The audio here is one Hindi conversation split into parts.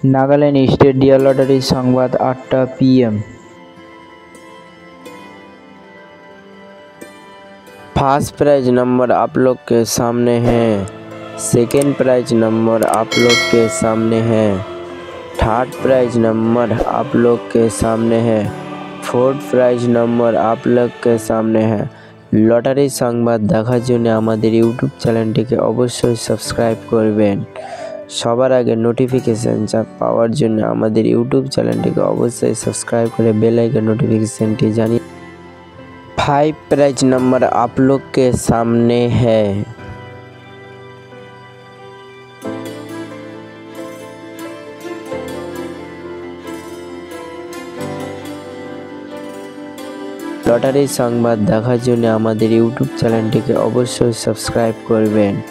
नागालैंड स्टेट डियर लॉटरी संवाद 8टा PM। फर्स्ट प्राइज नंबर आप लोग के सामने है, सेकेंड प्राइज नंबर आप लोग के सामने है, थर्ड प्राइज नंबर आप लोग के सामने है, फोर्थ प्राइज नंबर आप लोग के सामने है। लटारी संबाद देखार जन्य आमादेर यूट्यूब चैनलटिके अवश्य सबस्क्राइब करबेन। सबार आगे नोटिफिकेशन पाওয়ার জন্য आमादेर यूट्यूब चैनलटिके अवश्य सबस्क्राइब करे बेल आइकन नोटिफिकेशनटी जानिए। 5 प्राइज नंबर आप लोग के सामने है। लटारी संबाद देखार जन्य आमादेर यूट्यूब चैनलटिके अवश्य सबस्क्राइब करबेन।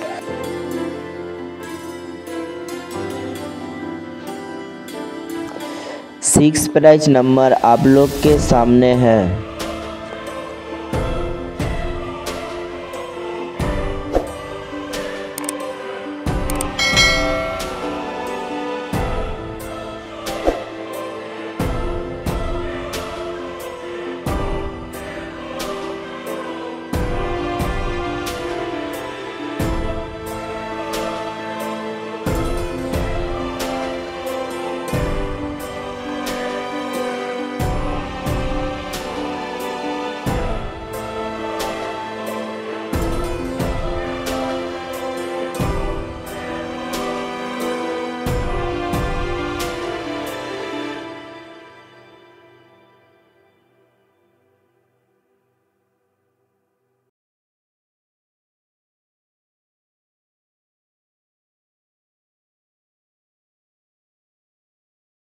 6 प्राइज नंबर आप लोग के सामने है।